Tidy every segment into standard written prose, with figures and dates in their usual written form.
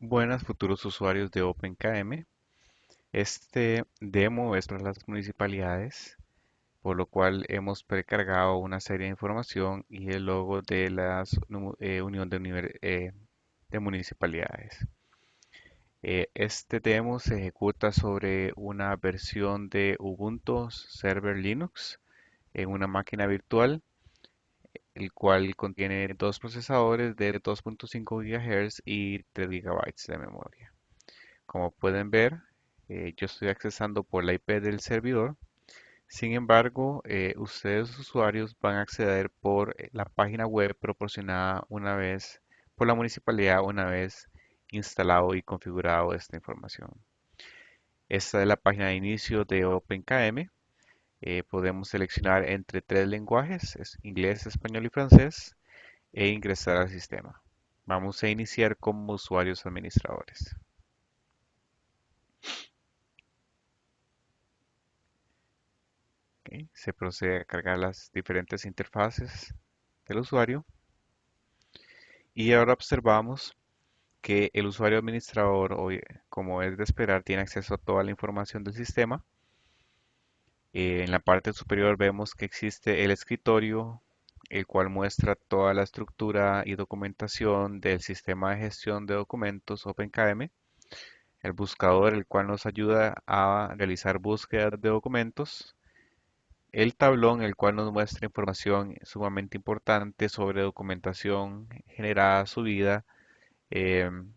Buenas futuros usuarios de OpenKM. Este demo es para las municipalidades, por lo cual hemos precargado una serie de información y el logo de la Unión de Municipalidades. Este demo se ejecuta sobre una versión de Ubuntu Server Linux en una máquina virtual, el cual contiene dos procesadores de 2.5 GHz y 3 GB de memoria. Como pueden ver, yo estoy accesando por la IP del servidor. Sin embargo, ustedes usuarios van a acceder por la página web proporcionada una vez por la municipalidad una vez instalado y configurado esta información. Esta es la página de inicio de OpenKM. Podemos seleccionar entre tres lenguajes, es inglés, español y francés, e ingresar al sistema. Vamos a iniciar como usuarios administradores. Ok, se procede a cargar las diferentes interfaces del usuario y ahora observamos que el usuario administrador, como es de esperar, tiene acceso a toda la información del sistema. En la parte superior vemos que existe el escritorio, el cual muestra toda la estructura y documentación del sistema de gestión de documentos OpenKM, el buscador, el cual nos ayuda a realizar búsquedas de documentos, el tablón, el cual nos muestra información sumamente importante sobre documentación generada, subida, em,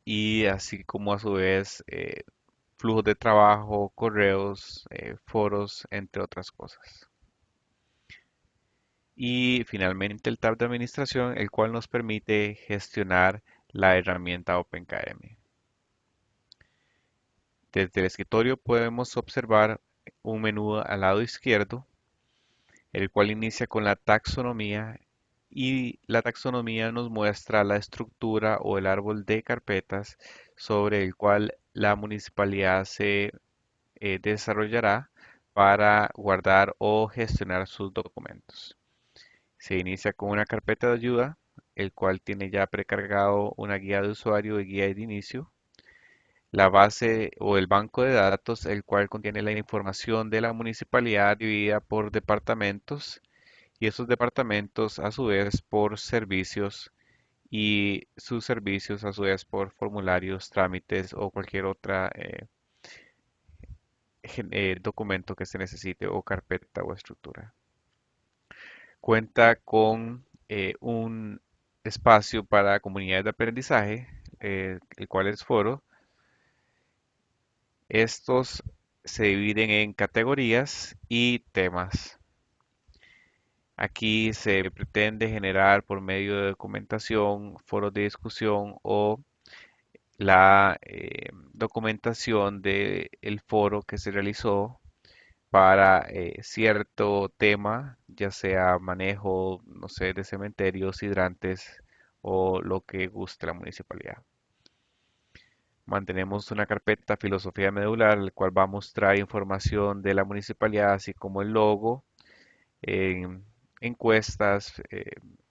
y así como a su vez flujos de trabajo, correos, foros, entre otras cosas. Y finalmente el tab de administración, el cual nos permite gestionar la herramienta OpenKM. Desde el escritorio podemos observar un menú al lado izquierdo, el cual inicia con la taxonomía y la taxonomía nos muestra la estructura o el árbol de carpetas sobre el cual la municipalidad se desarrollará para guardar o gestionar sus documentos. Se inicia con una carpeta de ayuda, el cual tiene ya precargado una guía de usuario y guía de inicio. La base o el banco de datos, el cual contiene la información de la municipalidad dividida por departamentos y esos departamentos a su vez por servicios y sus servicios a su vez por formularios, trámites o cualquier otra documento que se necesite o carpeta o estructura. Cuenta con un espacio para comunidades de aprendizaje, el cual es foro. Estos se dividen en categorías y temas. Aquí se pretende generar por medio de documentación, foros de discusión o la documentación del foro que se realizó para cierto tema, ya sea manejo, no sé, de cementerios, hidrantes o lo que guste la municipalidad. Mantenemos una carpeta filosofía medular, el cual va a mostrar información de la municipalidad, así como el logo, en encuestas,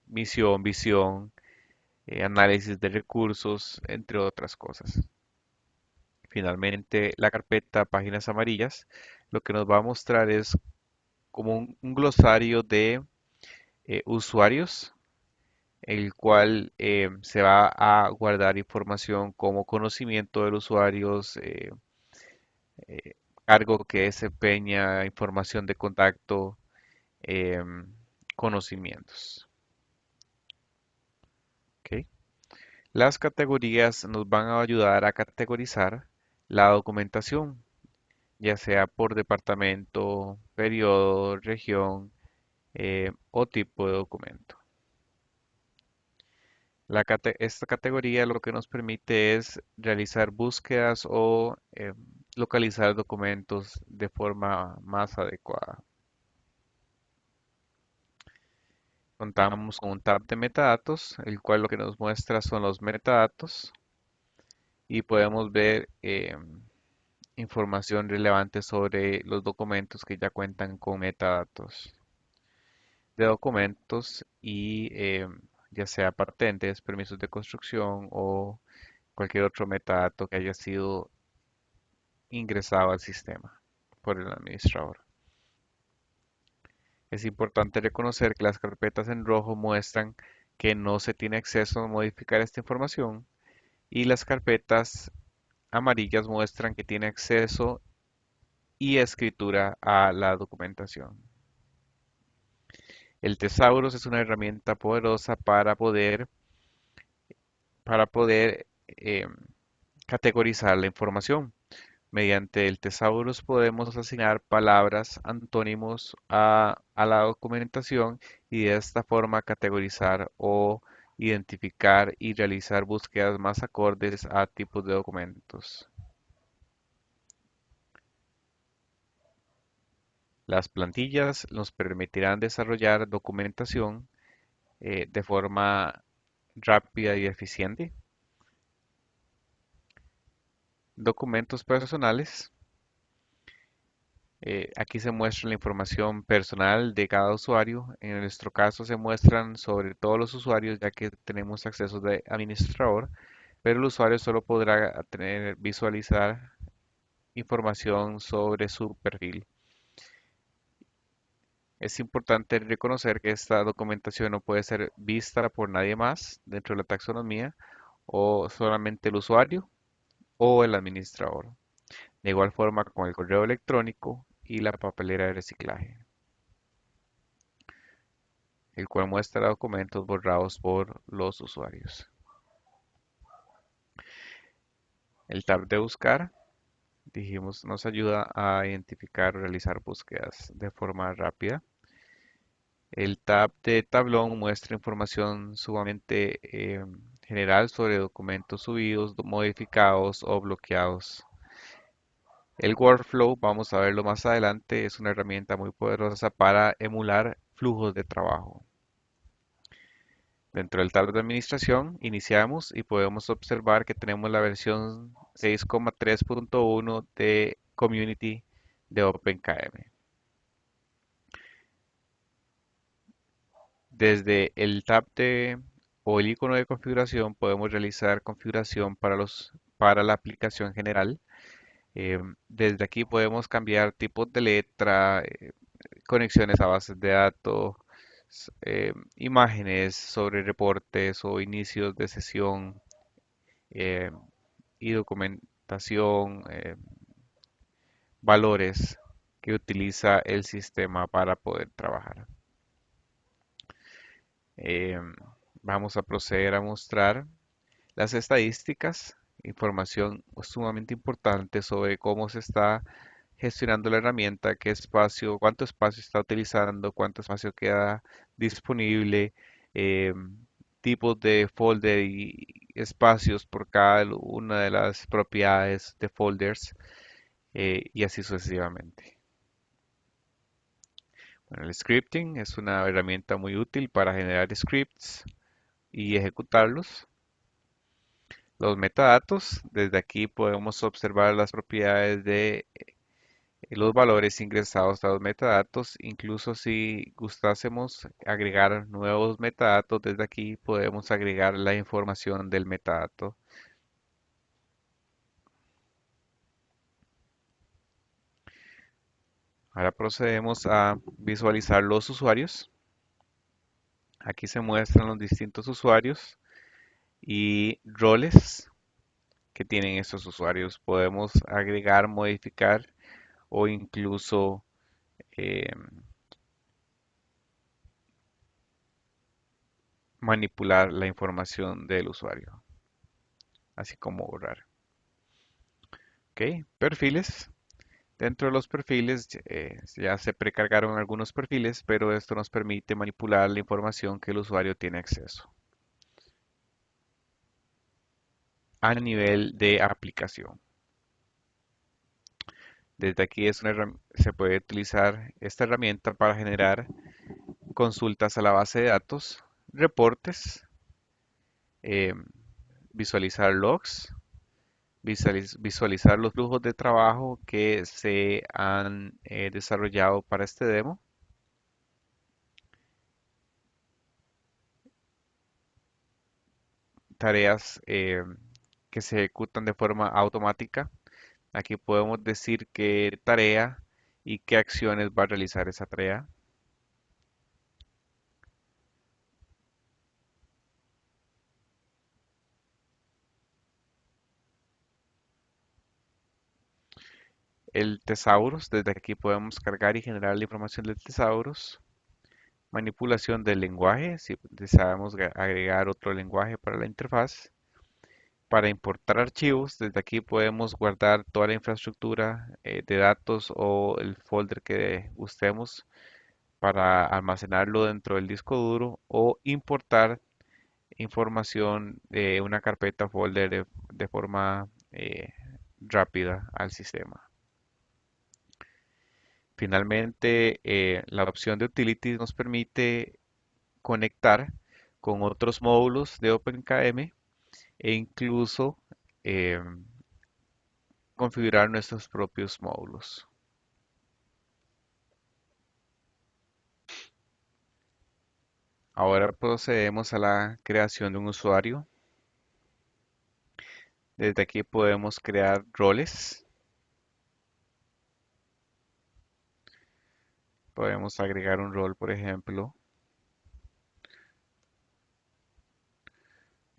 misión, visión, análisis de recursos, entre otras cosas. Finalmente, la carpeta páginas amarillas, lo que nos va a mostrar es como un glosario de usuarios, el cual se va a guardar información como conocimiento de los usuarios, eh, cargo que desempeña, información de contacto, conocimientos. ¿Ok? Las categorías nos van a ayudar a categorizar la documentación, ya sea por departamento, periodo, región o tipo de documento. Esta categoría lo que nos permite es realizar búsquedas o localizar documentos de forma más adecuada. Contamos con un tab de metadatos, el cual lo que nos muestra son los metadatos y podemos ver información relevante sobre los documentos que ya cuentan con metadatos de documentos y ya sea patentes, permisos de construcción o cualquier otro metadato que haya sido ingresado al sistema por el administrador. Es importante reconocer que las carpetas en rojo muestran que no se tiene acceso a modificar esta información y las carpetas amarillas muestran que tiene acceso y escritura a la documentación. El Thesaurus es una herramienta poderosa para poder categorizar la información. Mediante el Thesaurus podemos asignar palabras, antónimos a la documentación y de esta forma categorizar o identificar y realizar búsquedas más acordes a tipos de documentos. Las plantillas nos permitirán desarrollar documentación de forma rápida y eficiente. Documentos personales. Aquí se muestra la información personal de cada usuario. En nuestro caso se muestran sobre todos los usuarios ya que tenemos acceso de administrador, pero el usuario solo podrá visualizar información sobre su perfil. Es importante reconocer que esta documentación no puede ser vista por nadie más dentro de la taxonomía o solamente el usuario o el administrador. De igual forma con el correo electrónico y la papelera de reciclaje, el cual muestra documentos borrados por los usuarios. El tab de buscar, dijimos, nos ayuda a identificar o realizar búsquedas de forma rápida. El tab de tablón muestra información sumamente general sobre documentos subidos, modificados o bloqueados. El workflow, vamos a verlo más adelante, es una herramienta muy poderosa para emular flujos de trabajo. Dentro del tab de administración, iniciamos y podemos observar que tenemos la versión 6,3.1 de Community de OpenKM. Desde el tab o el icono de configuración podemos realizar configuración para la aplicación general. Desde aquí podemos cambiar tipos de letra, conexiones a bases de datos, imágenes sobre reportes o inicios de sesión, eh, y documentación, valores que utiliza el sistema para poder trabajar. Em, Vamos a proceder a mostrar las estadísticas, información sumamente importante sobre cómo se está gestionando la herramienta, qué espacio, cuánto espacio está utilizando, cuánto espacio queda disponible, tipos de folder y espacios por cada una de las propiedades de folders, y así sucesivamente. Bueno, el scripting es una herramienta muy útil para generar scripts y ejecutarlos. Los metadatos, desde aquí podemos observar las propiedades de los valores ingresados a los metadatos. Incluso si gustásemos agregar nuevos metadatos, desde aquí podemos agregar la información del metadato. Ahora procedemos a visualizar los usuarios. Aquí se muestran los distintos usuarios y roles que tienen estos usuarios. Podemos agregar, modificar o incluso eh, manipular la información del usuario, así como borrar. Ok, perfiles. Dentro de los perfiles ya se precargaron algunos perfiles, pero esto nos permite manipular la información que el usuario tiene acceso a nivel de aplicación. Desde aquí se puede utilizar esta herramienta para generar consultas a la base de datos, reportes, eh, visualizar logs, visualizar los flujos de trabajo que se han desarrollado para este demo, tareas que se ejecutan de forma automática. Aquí podemos decir qué tarea y qué acciones va a realizar esa tarea. El thesaurus, desde aquí podemos cargar y generar la información del thesaurus. Manipulación del lenguaje, si deseamos agregar otro lenguaje para la interfaz. Para importar archivos, desde aquí podemos guardar toda la infraestructura de datos o el folder que gustemos para almacenarlo dentro del disco duro o importar información de una carpeta o folder de forma rápida al sistema. Finalmente, la opción de Utilities nos permite conectar con otros módulos de OpenKM e incluso eh, configurar nuestros propios módulos. Ahora procedemos a la creación de un usuario. Desde aquí podemos crear roles. Podemos agregar un rol, por ejemplo,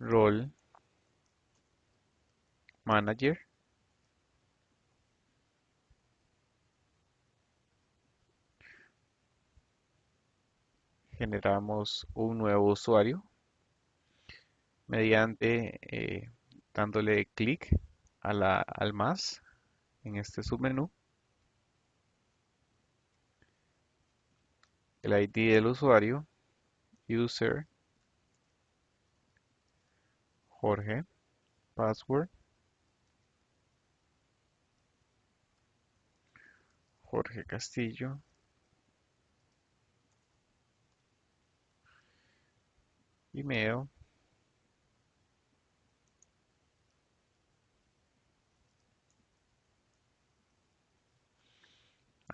rol manager. Generamos un nuevo usuario mediante dándole clic al más en este submenú. El ID del usuario, user, Jorge, password, Jorge Castillo, email.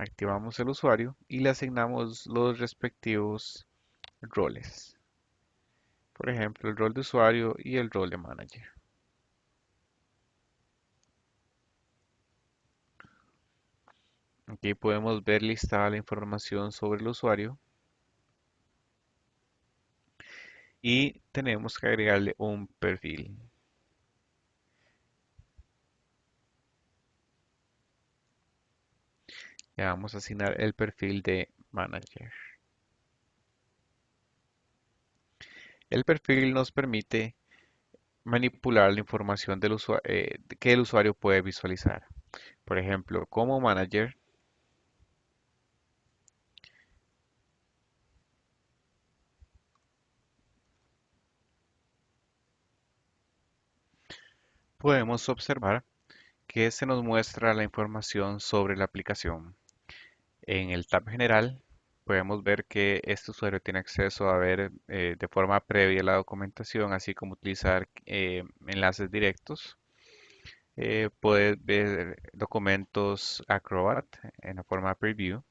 Activamos el usuario y le asignamos los respectivos roles. Por ejemplo, el rol de usuario y el rol de manager. Aquí podemos ver listada la información sobre el usuario y tenemos que agregarle un perfil. Le vamos a asignar el perfil de manager. El perfil nos permite manipular la información del que el usuario puede visualizar. Por ejemplo, como manager podemos observar que se nos muestra la información sobre la aplicación. En el tab general podemos ver que este usuario tiene acceso a ver de forma previa la documentación, así como utilizar enlaces directos. Puede ver documentos Acrobat en la forma preview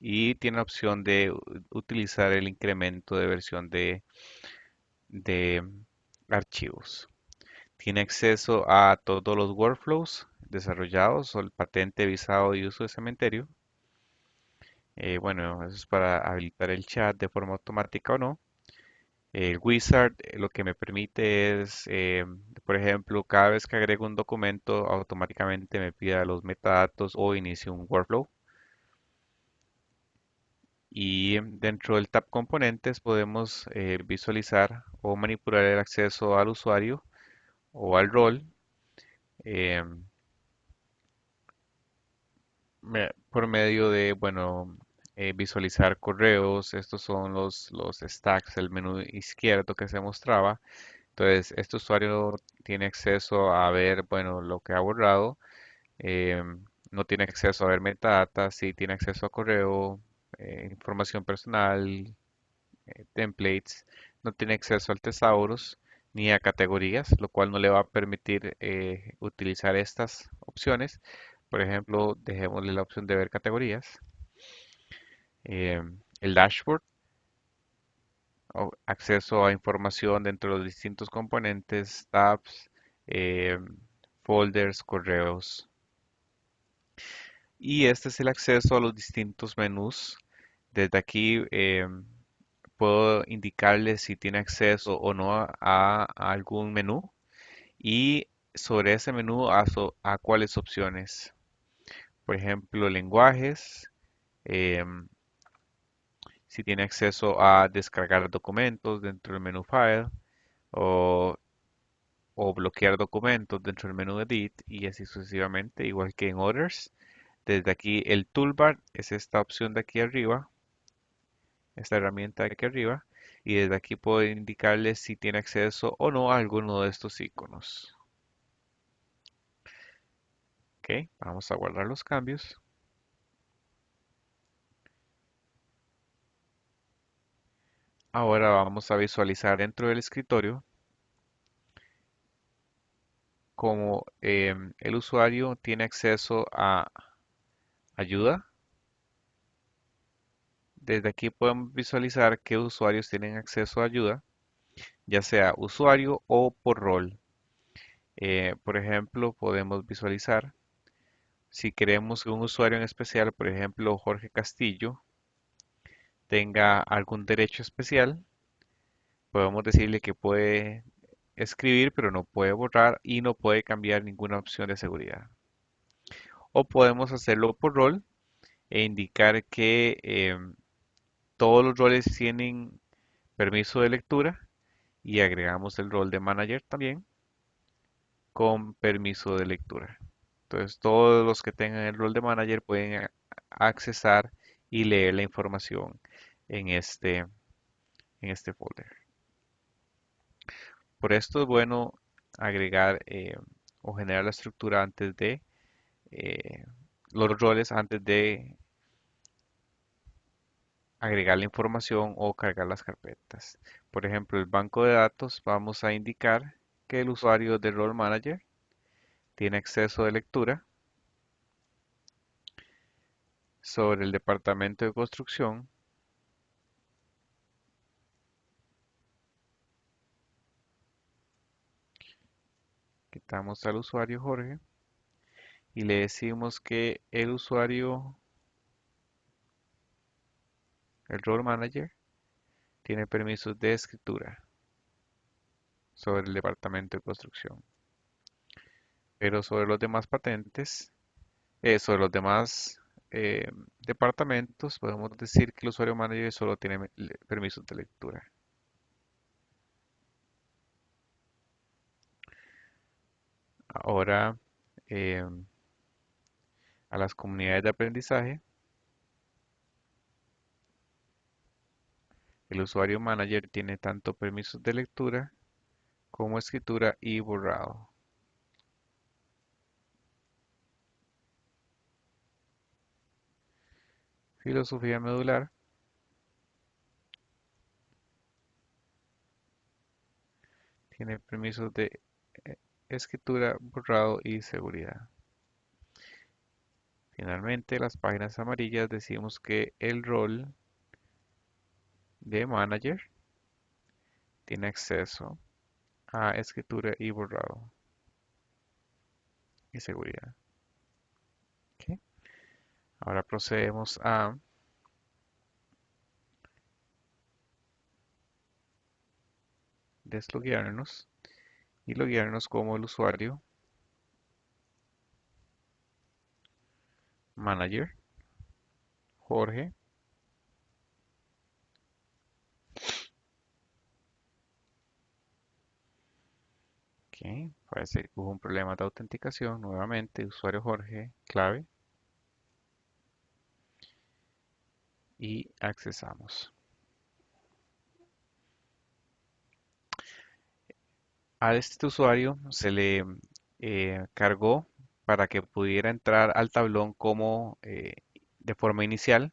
y tiene la opción de utilizar el incremento de versión de archivos. Tiene acceso a todos los workflows desarrollados o el patente, visado y uso de cementerio. Bueno, eso es para habilitar el chat de forma automática o no. El wizard lo que me permite es, por ejemplo, cada vez que agrego un documento, automáticamente me pida los metadatos o inicie un workflow. Y dentro del tab componentes podemos visualizar o manipular el acceso al usuario o al rol eh, por medio de, bueno, visualizar correos. Estos son los stacks, el menú izquierdo que se mostraba. Entonces, este usuario tiene acceso a ver, bueno, lo que ha borrado. No tiene acceso a ver metadata, sí tiene acceso a correo, información personal, templates. No tiene acceso al thesaurus ni a categorías, lo cual no le va a permitir utilizar estas opciones. Por ejemplo, dejémosle la opción de ver categorías. El dashboard, o acceso a información dentro de los distintos componentes, tabs, eh, folders, correos. Y este es el acceso a los distintos menús. Desde aquí puedo indicarle si tiene acceso o no a algún menú y sobre ese menú a cuáles opciones. Por ejemplo, lenguajes, em, si tiene acceso a descargar documentos dentro del menú File o, o bloquear documentos dentro del menú Edit y así sucesivamente, igual que en Others. Desde aquí el toolbar es esta opción de aquí arriba, esta herramienta de aquí arriba, y desde aquí puedo indicarle si tiene acceso o no a alguno de estos iconos. Ok, vamos a guardar los cambios. Ahora vamos a visualizar dentro del escritorio cómo el usuario tiene acceso a ayuda. Desde aquí podemos visualizar qué usuarios tienen acceso a ayuda, ya sea usuario o por rol. Por ejemplo, podemos visualizar si queremos que un usuario en especial, por ejemplo, Jorge Castillo, tenga algún derecho especial, podemos decirle que puede escribir, pero no puede borrar y no puede cambiar ninguna opción de seguridad. O podemos hacerlo por rol e indicar que todos los roles tienen permiso de lectura y agregamos el rol de manager también con permiso de lectura. Entonces todos los que tengan el rol de manager pueden accesar y leer la información en este folder. Por esto es bueno agregar o generar la estructura antes de eh, los roles antes de agregar la información o cargar las carpetas. Por ejemplo, el banco de datos vamos a indicar que el usuario de Role Manager tiene acceso de lectura sobre el departamento de construcción. Quitamos al usuario Jorge y le decimos que el usuario, el Role Manager, tiene permisos de escritura sobre el departamento de construcción. Pero sobre los demás patentes, sobre los demás departamentos, podemos decir que el usuario manager solo tiene permisos de lectura. Ahora, eh, a las comunidades de aprendizaje, el usuario manager tiene tanto permisos de lectura como escritura y borrado. Filosofía medular tiene permisos de eh, escritura, borrado y seguridad. Finalmente, las páginas amarillas decimos que el rol de manager tiene acceso a escritura y borrado y seguridad. Ok. Ahora procedemos a desloguearnos y loguearnos como el usuario manager Jorge. Ok, parece que hubo un problema de autenticación. Nuevamente, usuario Jorge, clave y accesamos. A este usuario se le cargó para que pudiera entrar al tablón como de forma inicial.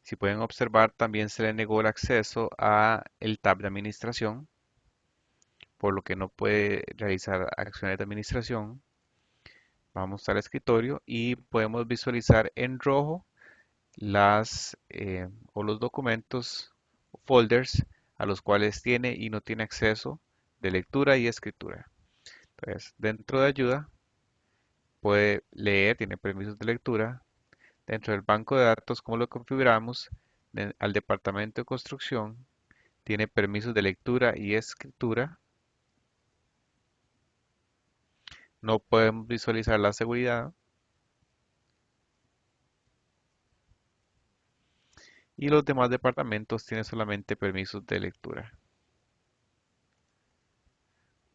Si pueden observar, también se le negó el acceso a el tab de administración, por lo que no puede realizar acciones de administración. Vamos al escritorio y podemos visualizar en rojo las o los documentos, folders a los cuales tiene y no tiene acceso de lectura y escritura. Entonces, dentro de ayuda, puede leer, tiene permisos de lectura. Dentro del banco de datos, ¿cómo lo configuramos? Al departamento de construcción, tiene permisos de lectura y escritura. No podemos visualizar la seguridad. Y los demás departamentos tienen solamente permisos de lectura.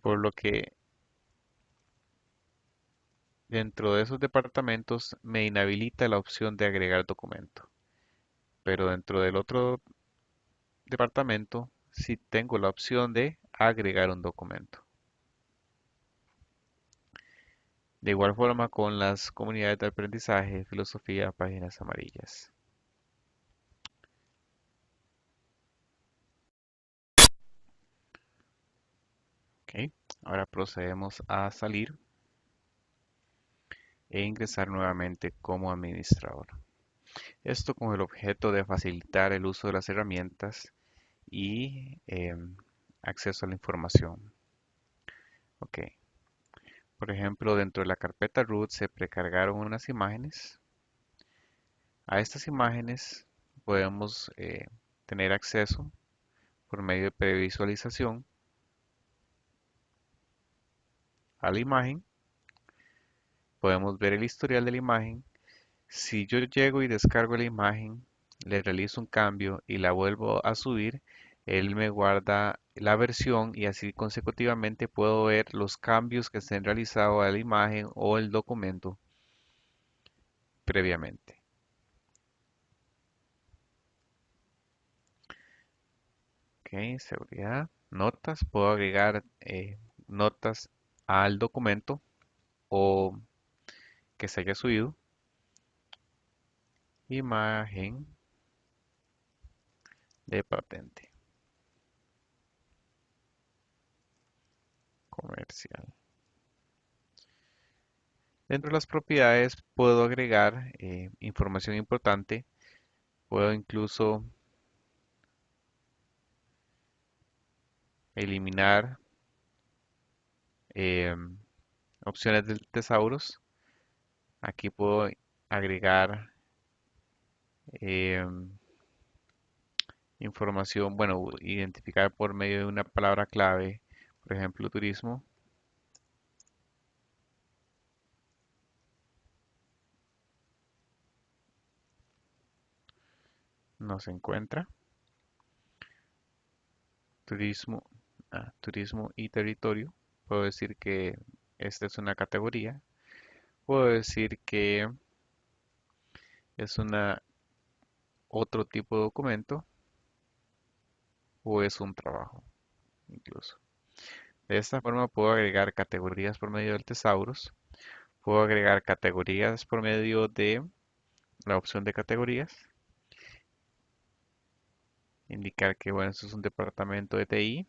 Por lo que dentro de esos departamentos me inhabilita la opción de agregar documento. Pero dentro del otro departamento sí tengo la opción de agregar un documento. De igual forma con las comunidades de aprendizaje, filosofía, páginas amarillas. Ok, ahora procedemos a salir e ingresar nuevamente como administrador. Esto con el objeto de facilitar el uso de las herramientas y acceso a la información. Ok, por ejemplo, dentro de la carpeta root se precargaron unas imágenes. A estas imágenes podemos tener acceso por medio de previsualización a la imagen. Podemos ver el historial de la imagen. Si yo llego y descargo la imagen, le realizo un cambio y la vuelvo a subir, él me guarda la versión y así consecutivamente puedo ver los cambios que se han realizado a la imagen o el documento previamente. Ok, seguridad, notas, puedo agregar notas al documento o que se haya subido. Imagen de patente comercial. Dentro de las propiedades puedo agregar información importante. Puedo incluso eliminar em, opciones de tesauros. Aquí puedo agregar em, información, bueno, identificar por medio de una palabra clave, por ejemplo, turismo. No se encuentra. Turismo, turismo y territorio. Puedo decir que esta es una categoría. Puedo decir que es una otro tipo de documento o es un trabajo incluso. De esta forma puedo agregar categorías por medio del thesaurus. Puedo agregar categorías por medio de la opción de categorías. Indicar que, bueno, esto es un departamento de TI,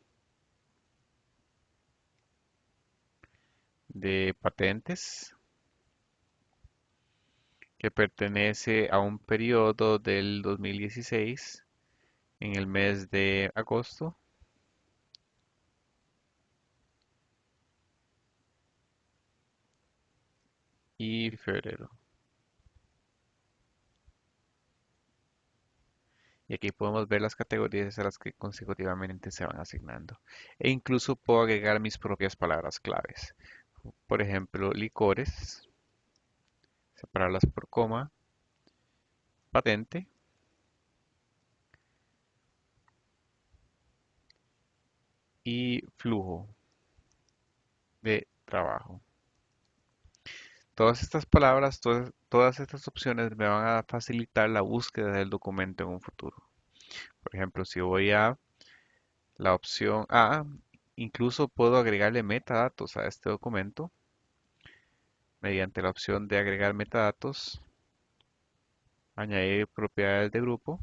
de patentes, que pertenece a un periodo del 2016 en el mes de agosto y febrero. Y aquí podemos ver las categorías a las que consecutivamente se van asignando. E incluso puedo agregar mis propias palabras claves. Por ejemplo, licores, separarlas por coma, patente y flujo de trabajo. Todas estas palabras, todas estas opciones me van a facilitar la búsqueda del documento en un futuro. Por ejemplo, si voy a la opción A, incluso puedo agregarle metadatos a este documento mediante la opción de agregar metadatos, añadir propiedades de grupo,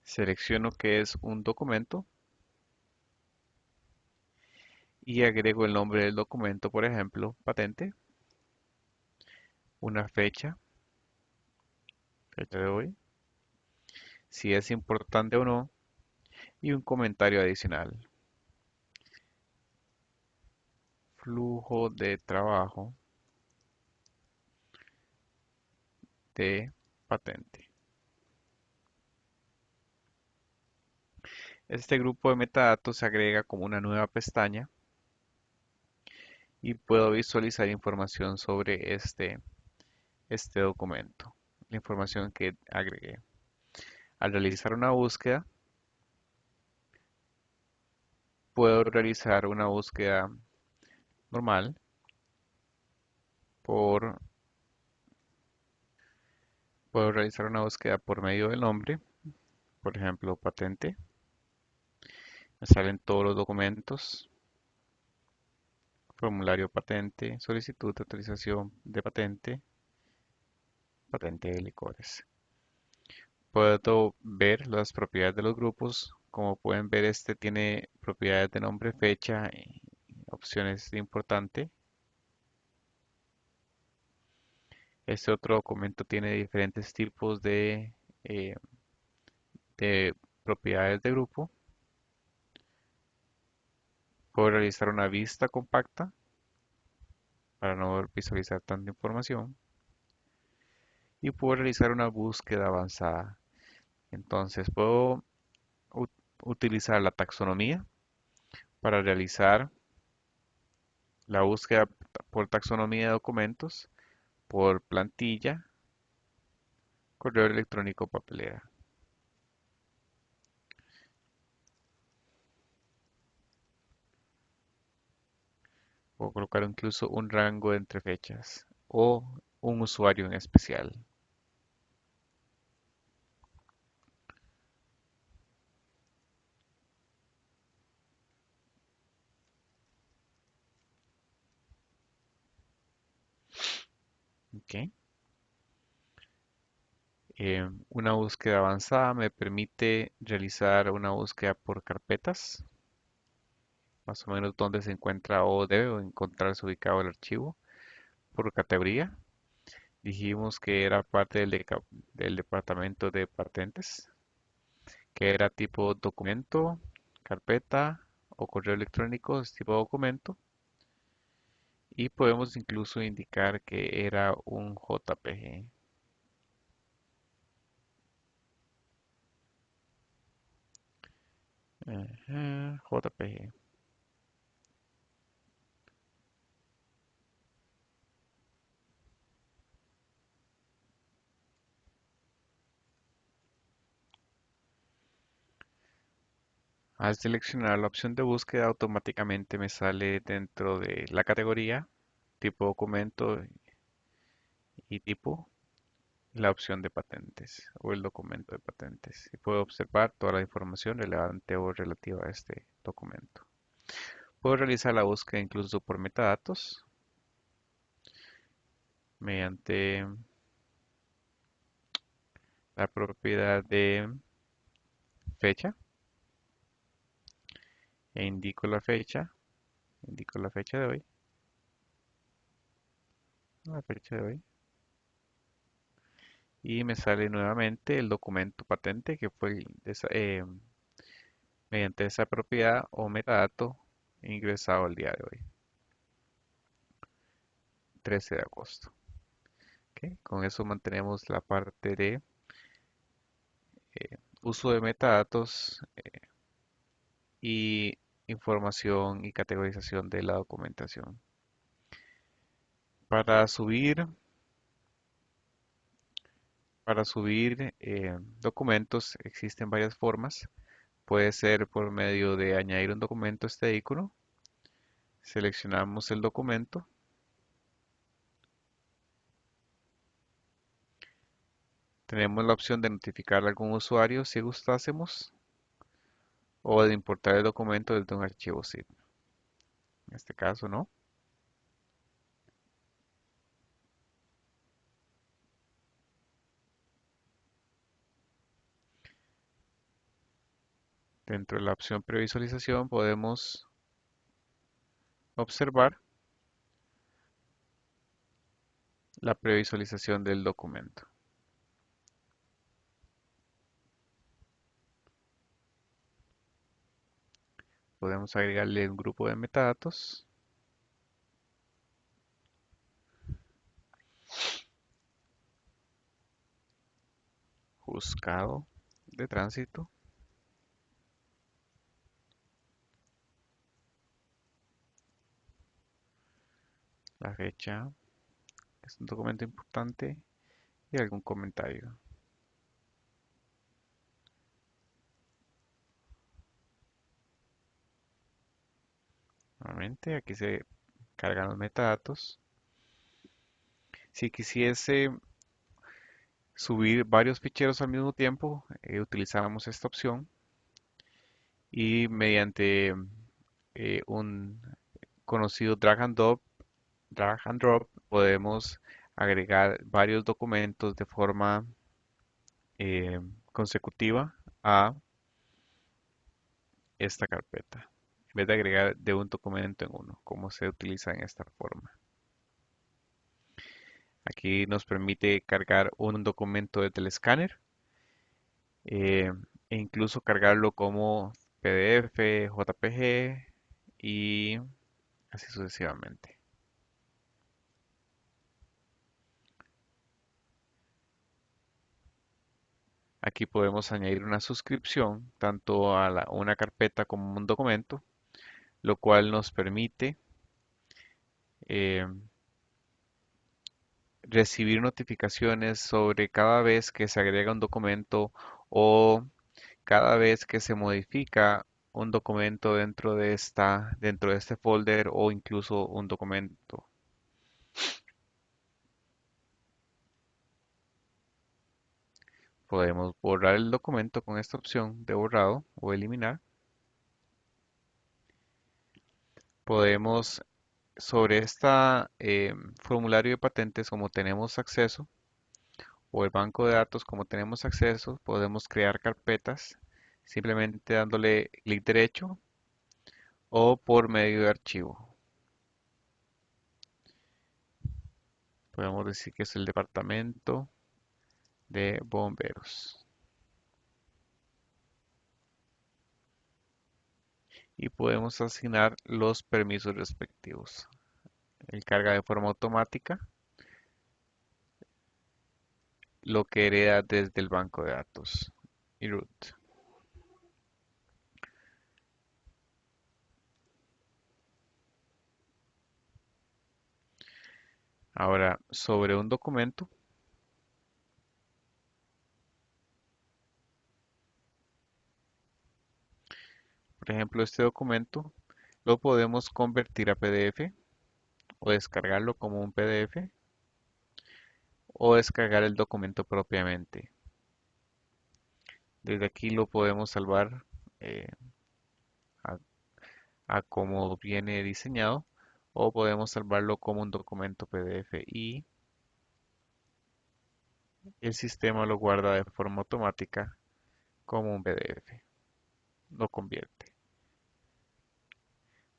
selecciono que es un documento y agrego el nombre del documento, por ejemplo, patente, una fecha, fecha de hoy, si es importante o no, y un comentario adicional. flujo de trabajo de patente. Este grupo de metadatos se agrega como una nueva pestaña y puedo visualizar información sobre este documento, la información que agregué. Al realizar una búsqueda, puedo realizar una búsqueda normal por, puedo realizar una búsqueda por medio del nombre, por ejemplo, patente. Me salen todos los documentos, formulario patente, solicitud de autorización de patente, patente de licores. Puedo ver las propiedades de los grupos. Como pueden ver, este tiene propiedades de nombre, fecha y opciones de importante. Este otro documento tiene diferentes tipos eh, de propiedades de grupo. Puedo realizar una vista compacta para no visualizar tanta información. Y puedo realizar una búsqueda avanzada. Entonces puedo utilizar la taxonomía para realizar la búsqueda por taxonomía de documentos, por plantilla, correo electrónico, papelera. Puedo colocar incluso un rango entre fechas o un usuario en especial. ¿Ok? Una búsqueda avanzada me permite realizar una búsqueda por carpetas, más o menos donde se encuentra o debe encontrarse ubicado el archivo, por categoría. Dijimos que era parte del departamento de patentes, que era tipo documento, carpeta o correo electrónico es tipo documento. Y podemos incluso indicar que era un JPG. Ajá, JPG. Al seleccionar la opción de búsqueda, automáticamente me sale dentro de la categoría, tipo documento y tipo, la opción de patentes o el documento de patentes. Y puedo observar toda la información relevante o relativa a este documento. Puedo realizar la búsqueda incluso por metadatos mediante la propiedad de fecha e indico la fecha de hoy, la fecha de hoy, y me sale nuevamente el documento patente que fue mediante esa propiedad o metadato ingresado el día de hoy, 13 de agosto. ¿Ok? Con eso mantenemos la parte de uso de metadatos y información y categorización de la documentación. Para subir, para subir documentos existen varias formas. Puede ser por medio de añadir un documento a este icono. Seleccionamos el documento. Tenemos la opción de notificar a algún usuario si gustásemos o de importar el documento desde un archivo zip. En este caso, no. Dentro de la opción previsualización podemos observar la previsualización del documento. Podemos agregarle un grupo de metadatos Juzgado de tránsito. La fecha es un documento importante y algún comentario. Nuevamente aquí se cargan los metadatos. Si quisiese subir varios ficheros al mismo tiempo, utilizamos esta opción y mediante un conocido drag and drop podemos agregar varios documentos de forma eh, consecutiva a esta carpeta, en vez de agregar de un documento en uno, como se utiliza en esta forma. Aquí nos permite cargar un documento desde el escáner eh, e incluso cargarlo como PDF, JPG y así sucesivamente. Aquí podemos añadir una suscripción tanto a una carpeta como un documento, lo cual nos permite eh, recibir notificaciones sobre cada vez que se agrega un documento o cada vez que se modifica un documento dentro de este folder o incluso un documento. Podemos borrar el documento con esta opción de borrado o eliminar. Podemos, sobre esta formulario de patentes, como tenemos acceso, o el banco de datos, como tenemos acceso, podemos crear carpetas simplemente dándole clic derecho o por medio de archivo. Podemos decir que es el departamento de bomberos. Y podemos asignar los permisos respectivos. Él carga de forma automática lo que hereda desde el banco de datos y root. Ahora, sobre un documento, por ejemplo, este documento lo podemos convertir a PDF o descargarlo como un PDF o descargar el documento propiamente. Desde aquí lo podemos salvar eh, a, a como viene diseñado o podemos salvarlo como un documento PDF y el sistema lo guarda de forma automática como un PDF. Lo convierte.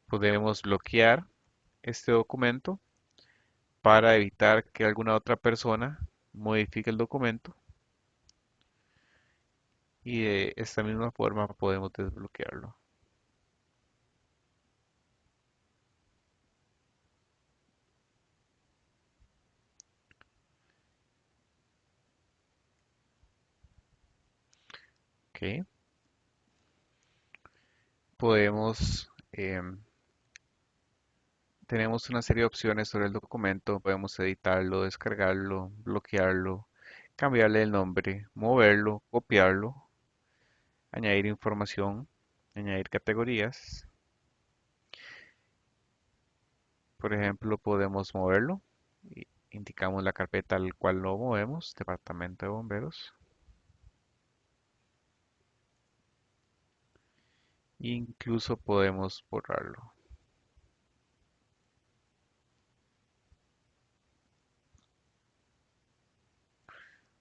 Podemos bloquear este documento para evitar que alguna otra persona modifique el documento y de esta misma forma podemos desbloquearlo. ¿Ok? Podemos, tenemos una serie de opciones sobre el documento. Podemos editarlo, descargarlo, bloquearlo, cambiarle el nombre, moverlo, copiarlo, añadir información, añadir categorías. Por ejemplo, podemos moverlo. Indicamos la carpeta al cual lo movemos, Departamento de Bomberos. Incluso podemos borrarlo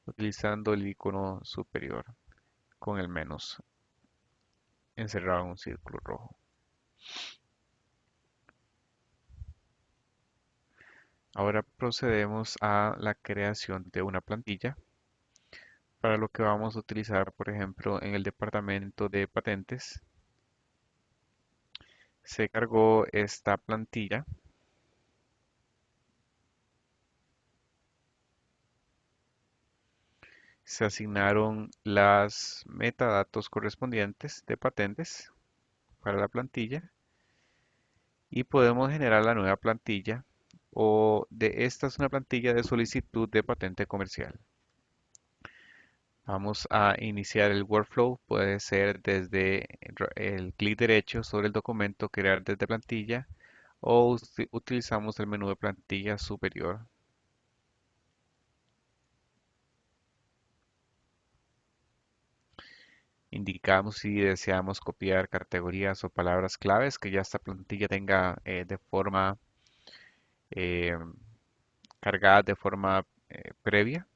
utilizando el icono superior con el menos encerrado en un círculo rojo. Ahora procedemos a la creación de una plantilla para lo que vamos a utilizar, por ejemplo, en el departamento de patentes. Se cargó esta plantilla. Se asignaron las metadatos correspondientes de patentes para la plantilla y podemos generar la nueva plantilla o de esta es una plantilla de solicitud de patente comercial. Vamos a iniciar el workflow, puede ser desde el clic derecho sobre el documento, crear desde plantilla o utilizamos el menú de plantilla superior. Indicamos si deseamos copiar categorías o palabras claves que ya esta plantilla tenga de forma eh, cargada de forma previa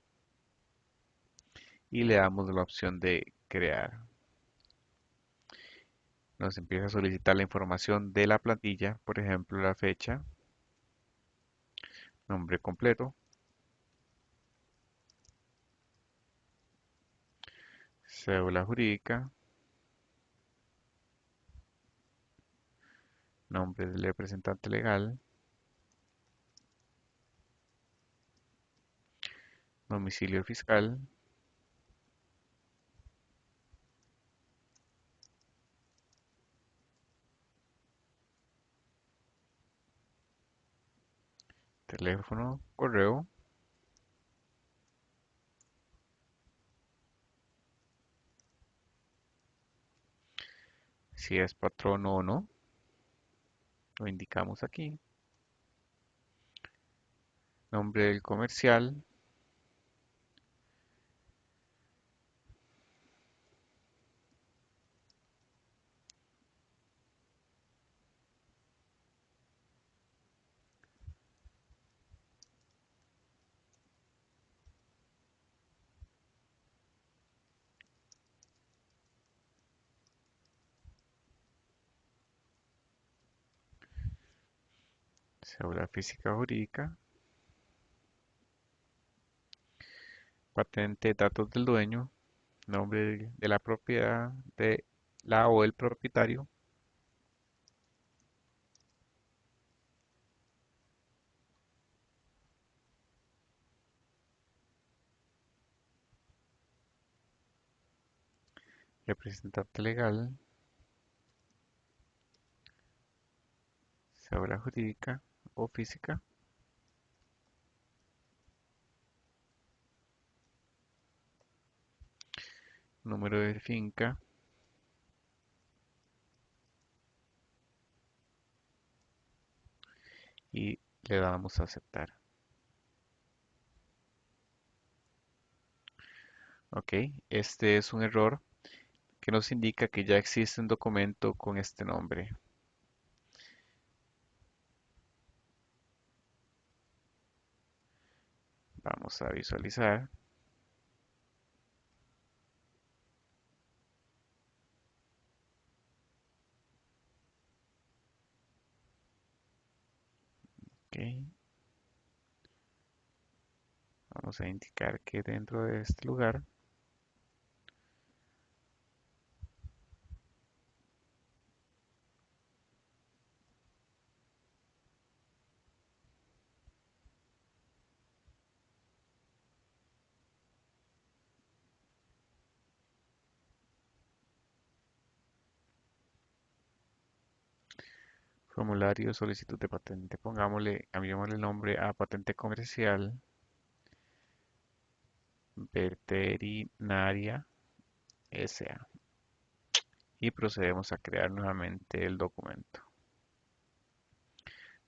y le damos la opción de crear. Nos empieza a solicitar la información de la plantilla, por ejemplo, la fecha, nombre completo, cédula jurídica, nombre del representante legal, domicilio fiscal, teléfono, correo, si es patrono o no, lo indicamos aquí, nombre del comercial, cédula física jurídica, patente, datos del dueño, nombre de la propiedad de la o el propietario, representante legal, cédula jurídica o física, número de finca y le damos a aceptar. Ok, este es un error que nos indica que ya existe un documento con este nombre. Vamos a visualizar. Ok, vamos a indicar que dentro de este lugar, formulario de solicitud de patente, pongámosle, cambiémosle el nombre a patente comercial veterinaria SA y procedemos a crear nuevamente el documento.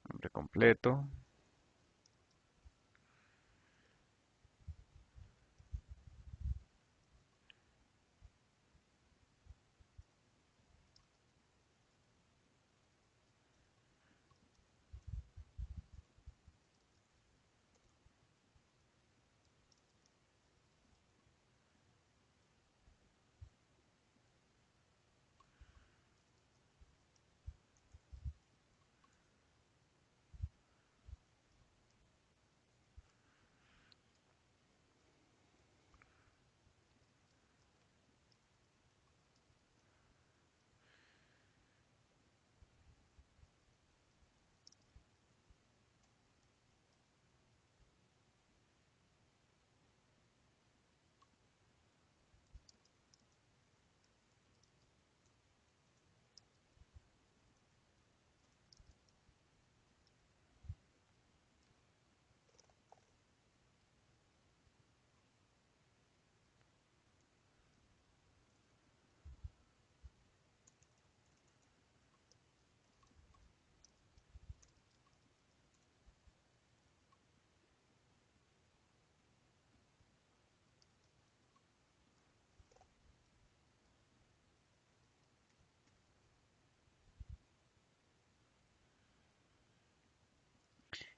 Nombre completo,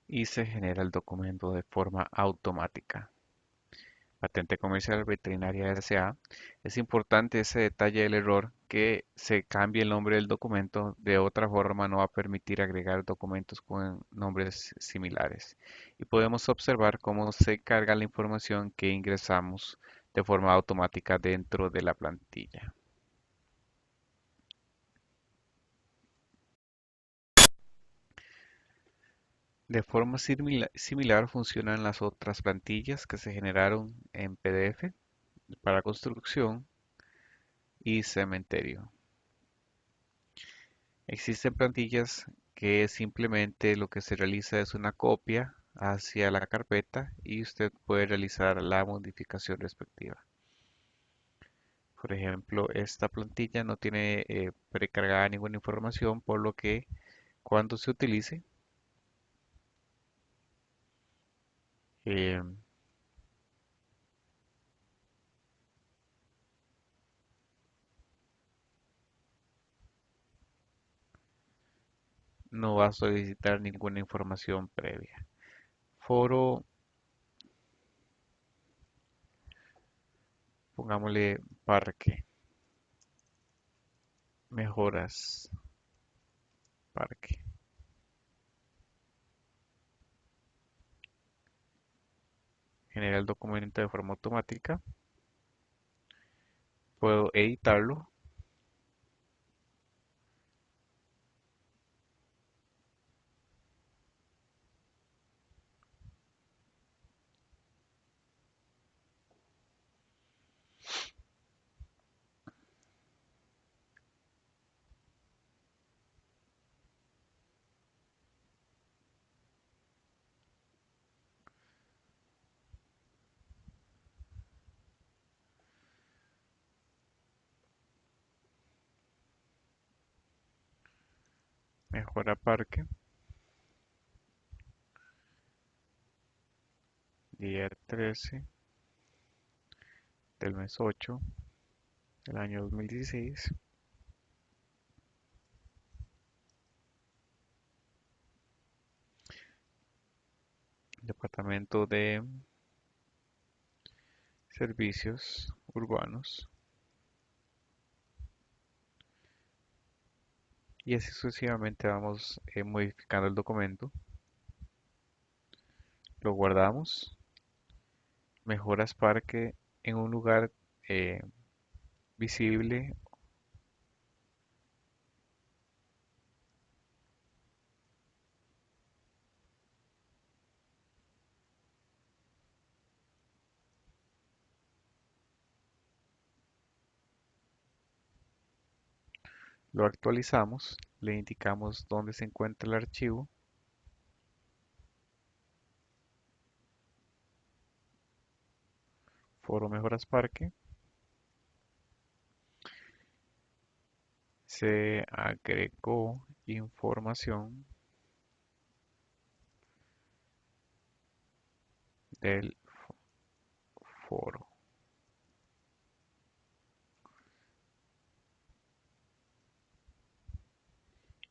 y se genera el documento de forma automática. Patente Comercial Veterinaria S.A. Es importante ese detalle del error que se cambie el nombre del documento, de otra forma no va a permitir agregar documentos con nombres similares. Y podemos observar cómo se carga la información que ingresamos de forma automática dentro de la plantilla. De forma similar funcionan las otras plantillas que se generaron en PDF para construcción y cementerio. Existen plantillas que simplemente lo que se realiza es una copia hacia la carpeta y usted puede realizar la modificación respectiva. Por ejemplo, esta plantilla no tiene precargada ninguna información, por lo que cuando se utilice eh, no va a solicitar ninguna información previa. Foro, pongámosle parque, mejoras, parque. Genera el documento de forma automática. Puedo editarlo. Mejora parque. Día 13 del mes 8 del año 2016. Departamento de Servicios Urbanos. Y así sucesivamente vamos modificando el documento. Lo guardamos. Mejoras parque en un lugar eh, visible. Lo actualizamos. Le indicamos dónde se encuentra el archivo. Foro Mejoras Parque. Se agregó información del foro.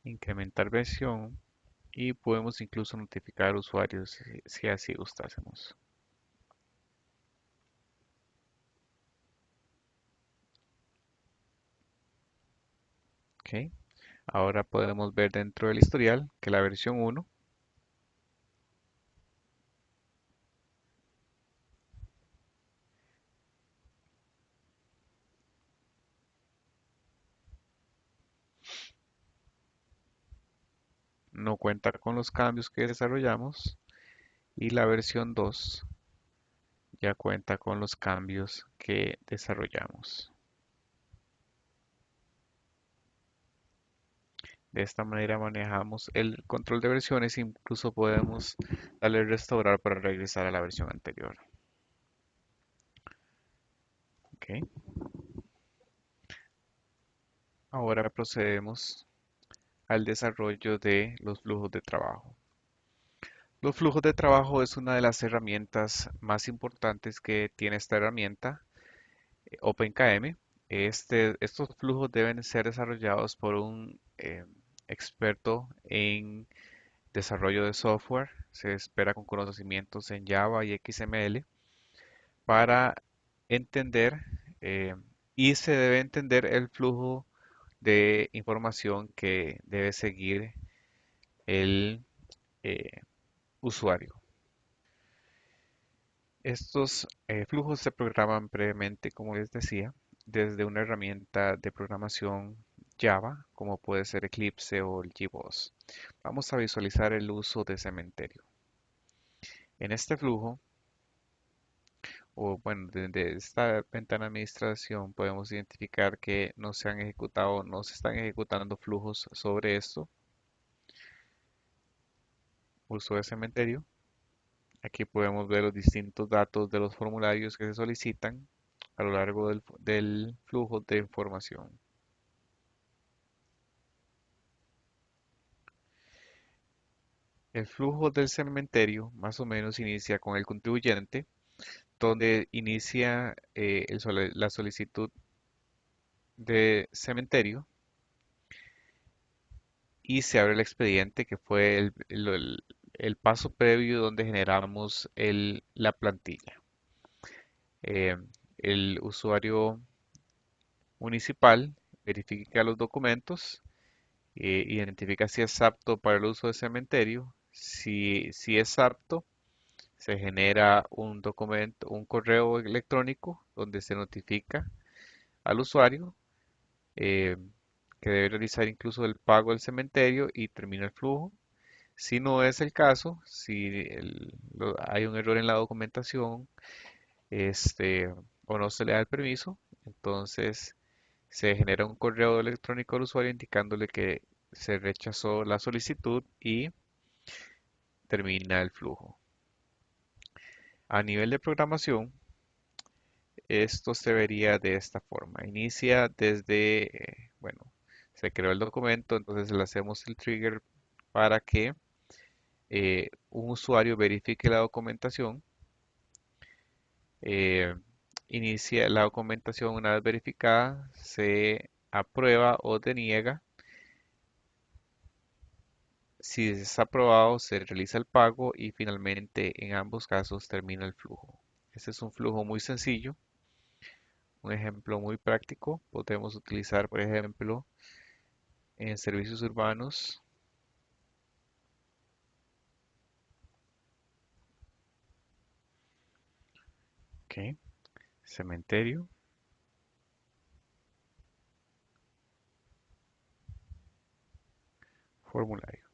Incrementar versión y podemos incluso notificar a usuarios si así gustásemos. Ok, ahora podemos ver dentro del historial que la versión 1 no cuenta con los cambios que desarrollamos y la versión 2 ya cuenta con los cambios que desarrollamos. De esta manera manejamos el control de versiones, incluso podemos darle restaurar para regresar a la versión anterior. Ok, ahora procedemos al desarrollo de los flujos de trabajo. Los flujos de trabajo es una de las herramientas más importantes que tiene esta herramienta, OpenKM. Estos flujos deben ser desarrollados por un experto en desarrollo de software. Se espera con conocimientos en Java y XML para entender eh, y se debe entender el flujo de información que debe seguir el eh, usuario. Estos flujos se programan previamente, como les decía, desde una herramienta de programación Java, como puede ser Eclipse o el GBoss. Vamos a visualizar el uso de cementerio. En este flujo, o bueno, desde esta ventana de administración podemos identificar que no se han ejecutado, no se están ejecutando flujos sobre esto. Uso de cementerio. Aquí podemos ver los distintos datos de los formularios que se solicitan a lo largo del flujo de información. El flujo del cementerio más o menos inicia con el contribuyente, donde inicia la solicitud de cementerio y se abre el expediente que fue el paso previo donde generamos la plantilla. Eh, el usuario municipal verifica los documentos, identifica si es apto para el uso de cementerio. Si es apto, se genera un documento, un correo electrónico donde se notifica al usuario eh, que debe realizar incluso el pago del cementerio y termina el flujo. Si no es el caso, si hay un error en la documentación, o no se le da el permiso, entonces se genera un correo electrónico al usuario indicándole que se rechazó la solicitud y termina el flujo. A nivel de programación, esto se vería de esta forma. Inicia desde, bueno, se creó el documento, entonces le hacemos el trigger para que un usuario verifique la documentación. eh, Inicia la documentación una vez verificada, se aprueba o deniega. Si es aprobado, se realiza el pago y finalmente en ambos casos termina el flujo. Este es un flujo muy sencillo, un ejemplo muy práctico. Podemos utilizar, por ejemplo, en servicios urbanos. Ok, cementerio, formulario.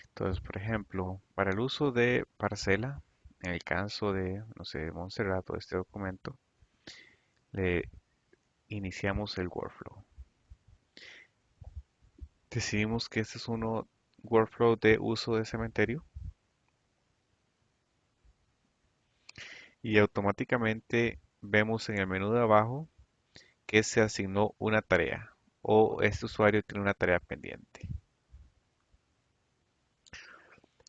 Entonces, por ejemplo, para el uso de parcela, en el caso de, no sé, de Montserrat o este documento, le iniciamos el workflow. Decidimos que este es uno workflow de uso de cementerio y automáticamente vemos en el menú de abajo que se asignó una tarea o este usuario tiene una tarea pendiente.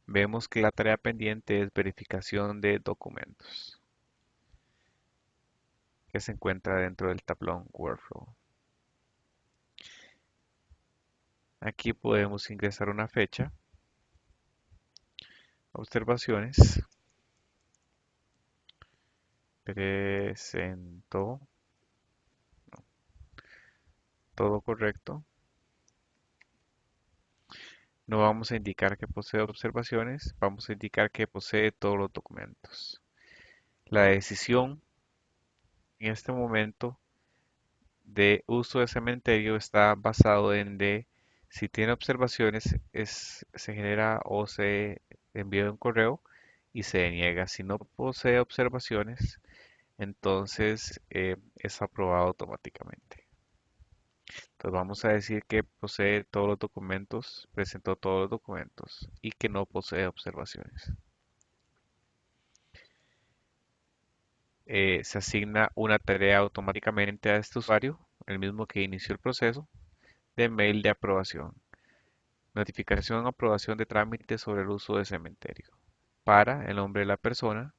Vemos que la tarea pendiente es verificación de documentos, que se encuentra dentro del tablón Workflow. Aquí podemos ingresar una fecha, observaciones, presentó todo correcto. No vamos a indicar que posee observaciones, vamos a indicar que posee todos los documentos. La decisión en este momento de uso de cementerio está basado en de si tiene observaciones se genera o se envía un correo y se deniega. Si no posee observaciones, entonces es aprobado automáticamente. Entonces vamos a decir que posee todos los documentos, presentó todos los documentos y que no posee observaciones. Se asigna una tarea automáticamente a este usuario, el mismo que inició el proceso, de mail de aprobación. Notificación o aprobación de trámite sobre el uso de cementerio. Para el nombre de la persona,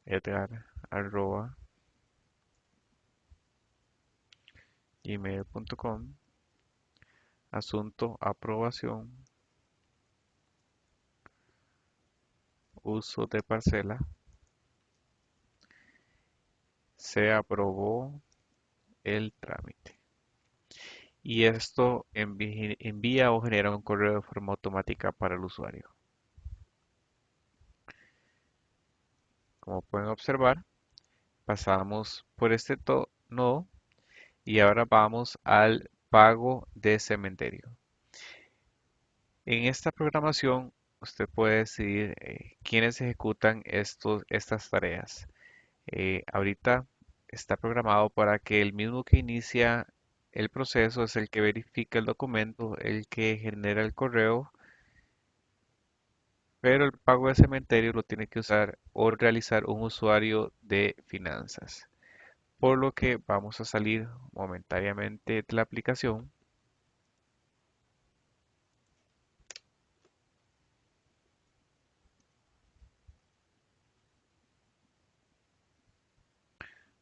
edgar@gmail.com. Asunto, aprobación. uso de parcela, se aprobó el trámite. Y esto envía o genera un correo de forma automática para el usuario. Como pueden observar, pasamos por este nodo y ahora vamos al pago de cementerio. En esta programación, usted puede decidir quiénes ejecutan estas tareas. Ahorita está programado para que el mismo que inicia el proceso es el que verifica el documento, el que genera el correo, pero el pago de cementerio lo tiene que usar o realizar un usuario de finanzas. Por lo que vamos a salir momentáneamente de la aplicación.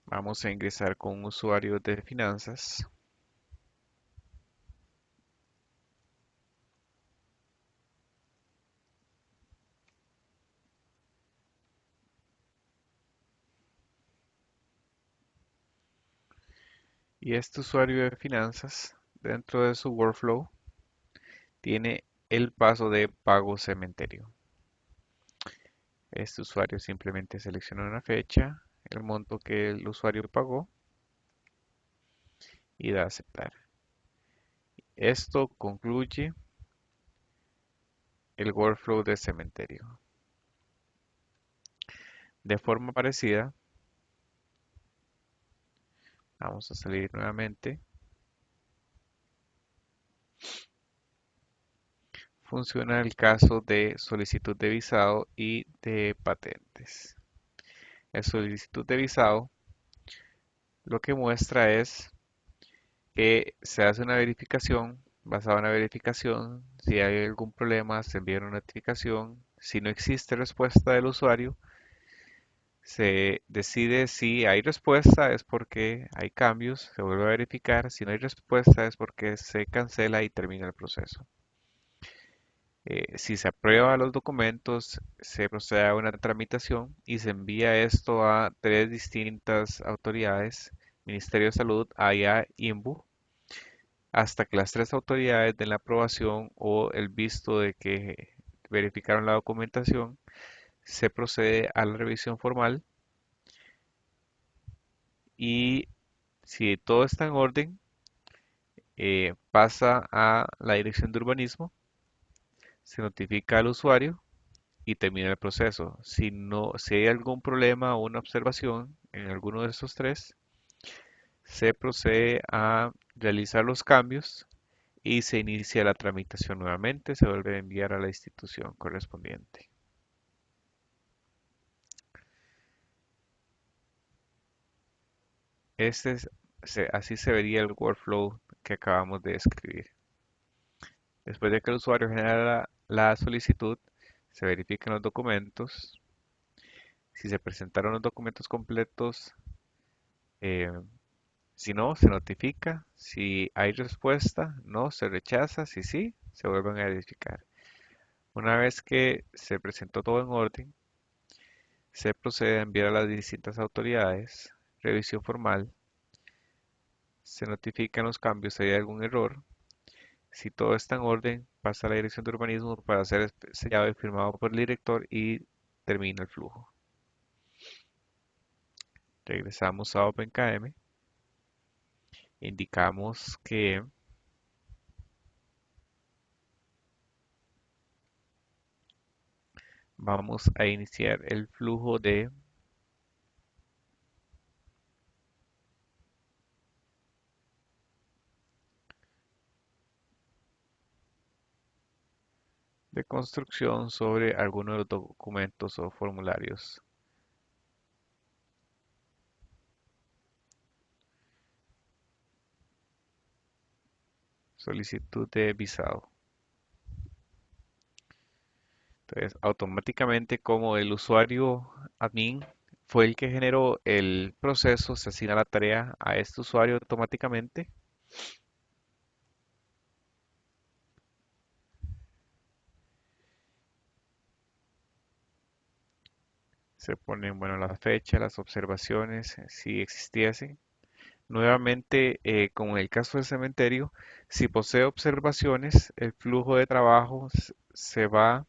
Vamos a ingresar con un usuario de finanzas. Y este usuario de finanzas, dentro de su workflow, tiene el paso de pago cementerio. Este usuario simplemente selecciona una fecha, el monto que el usuario pagó y da a aceptar. Esto concluye el workflow de cementerio. De forma parecida, vamos a salir nuevamente. Funciona el caso de solicitud de visado y de patentes. El solicitud de visado lo que muestra es que se hace una verificación, basada en una verificación, si hay algún problema se envía una notificación, si no existe respuesta del usuario, se decide si hay respuesta es porque hay cambios, se vuelve a verificar, si no hay respuesta es porque se cancela y termina el proceso. Si se aprueba los documentos, se procede a una tramitación y se envía esto a tres distintas autoridades, Ministerio de Salud, AIA, INVU, hasta que las tres autoridades den la aprobación o el visto de que verificaron la documentación, se procede a la revisión formal y si todo está en orden, pasa a la dirección de urbanismo, se notifica al usuario y termina el proceso. Si no, si hay algún problema o una observación en alguno de estos tres, se procede a realizar los cambios y se inicia la tramitación nuevamente, se vuelve a enviar a la institución correspondiente. Este es- Así se vería el workflow que acabamos de escribir. Después de que el usuario genera la solicitud, se verifican los documentos. Si se presentaron los documentos completos, eh, si no, se notifica. Si hay respuesta, no, se rechaza. Si sí, se vuelven a verificar. Una vez que se presentó todo en orden, se procede a enviar a las distintas autoridades, revisión formal, se notifican los cambios si hay algún error. Si todo está en orden, pasa a la dirección de urbanismo para ser sellado y firmado por el director y termina el flujo. Regresamos a OpenKM, indicamos que vamos a iniciar el flujo de construcción sobre algunos de los documentos o formularios. Solicitud de visado. Entonces, automáticamente como el usuario admin fue el que generó el proceso, se asigna la tarea a este usuario automáticamente. Se ponen, bueno, la fecha, las observaciones, si existiesen. Nuevamente, como en el caso del cementerio, si posee observaciones, el flujo de trabajo se va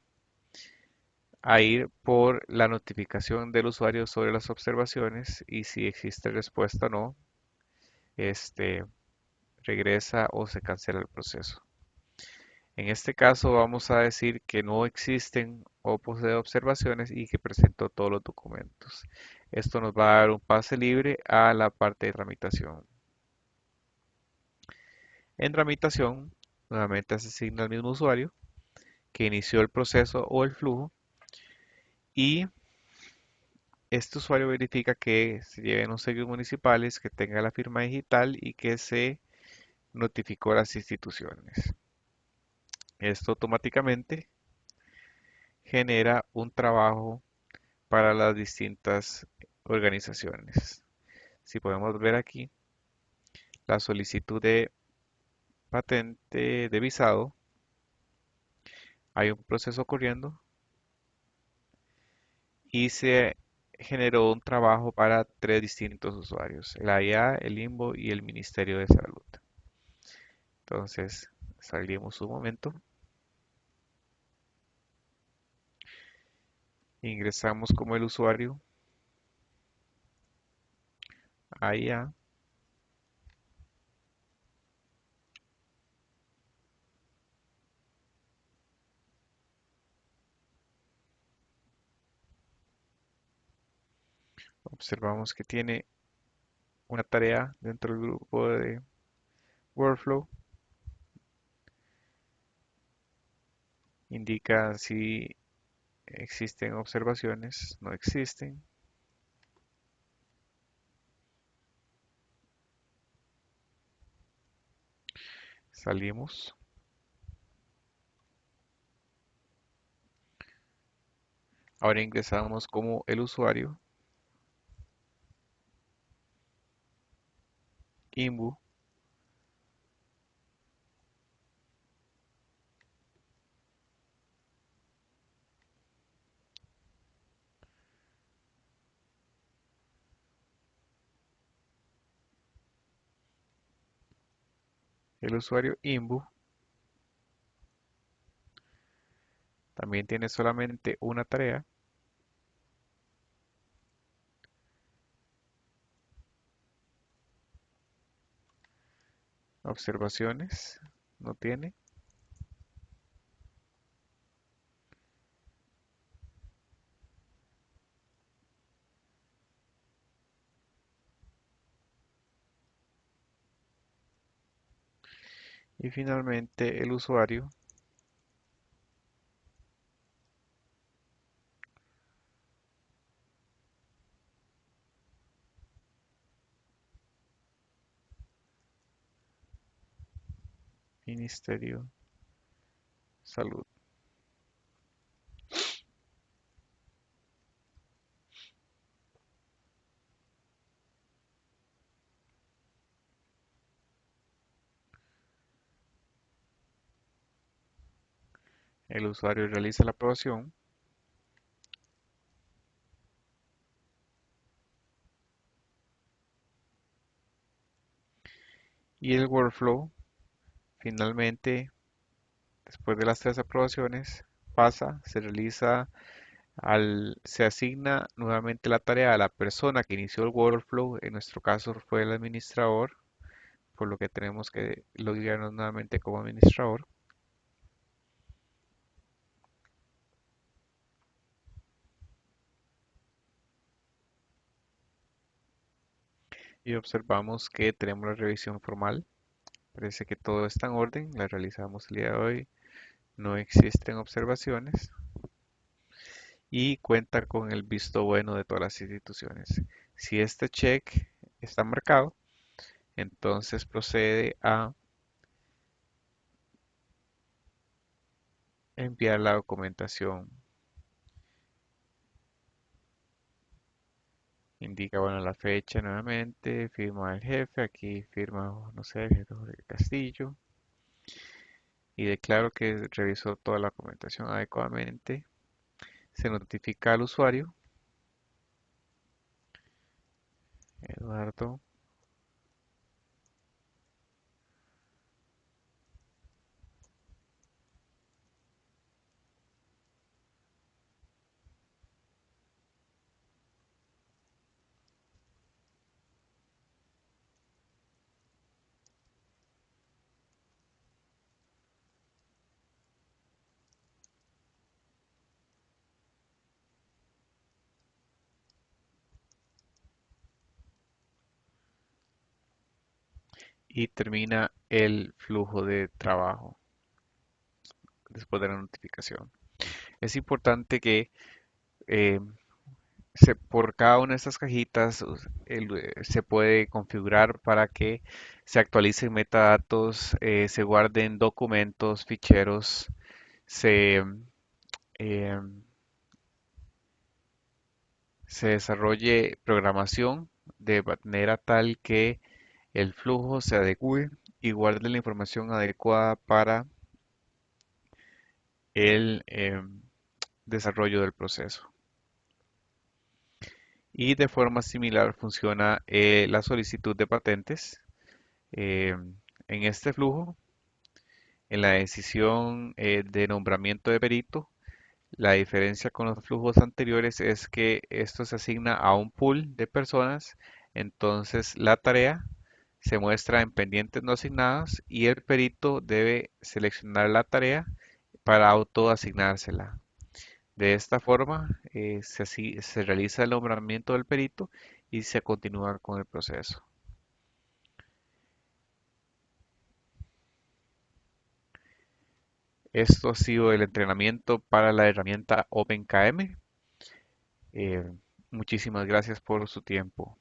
a ir por la notificación del usuario sobre las observaciones y si existe respuesta o no, este regresa o se cancela el proceso. En este caso vamos a decir que no existen o posee observaciones y que presentó todos los documentos. Esto nos va a dar un pase libre a la parte de tramitación. En tramitación, nuevamente se asigna al mismo usuario que inició el proceso o el flujo y este usuario verifica que se lleven los sellos municipales, que tenga la firma digital y que se notificó a las instituciones. Esto automáticamente genera un trabajo para las distintas organizaciones. Si podemos ver aquí, la solicitud de patente de visado, hay un proceso corriendo y se generó un trabajo para tres distintos usuarios, el AIA, el INVO y el Ministerio de Salud. Entonces, salimos un momento, ingresamos como el usuario AIA, observamos que tiene una tarea dentro del grupo de Workflow, indica si existen observaciones, no existen, salimos. Ahora ingresamos como el usuario INVU, el usuario INVU también tiene solamente una tarea, observaciones, no tiene. Y finalmente el usuario Ministerio Salud. El usuario realiza la aprobación y el workflow finalmente, después de las tres aprobaciones, pasa, se realiza se asigna nuevamente la tarea a la persona que inició el workflow, en nuestro caso fue el administrador, por lo que tenemos que loguearnos nuevamente como administrador. Y observamos que tenemos la revisión formal. Parece que todo está en orden, la realizamos el día de hoy, no existen observaciones y cuenta con el visto bueno de todas las instituciones. Si este check está marcado, entonces procede a enviar la documentación. Indica, bueno, la fecha nuevamente, firma del jefe, aquí firma, no sé, el jefe Jorge Castillo, y declaro que revisó toda la documentación adecuadamente. Se notifica al usuario Eduardo. Y termina el flujo de trabajo después de la notificación. Es importante que eh, por cada una de estas cajitas se puede configurar para que se actualicen metadatos, se guarden documentos, ficheros, se, eh, se desarrolle programación de manera tal que el flujo se adecue y guarde la información adecuada para el desarrollo del proceso. Y de forma similar funciona la solicitud de patentes. Eh, en este flujo, en la decisión de nombramiento de perito, la diferencia con los flujos anteriores es que esto se asigna a un pool de personas, entonces la tarea se muestra en pendientes no asignadas y el perito debe seleccionar la tarea para autoasignársela. De esta forma, se realiza el nombramiento del perito y se continúa con el proceso. Esto ha sido el entrenamiento para la herramienta OpenKM. Eh, Muchísimas gracias por su tiempo.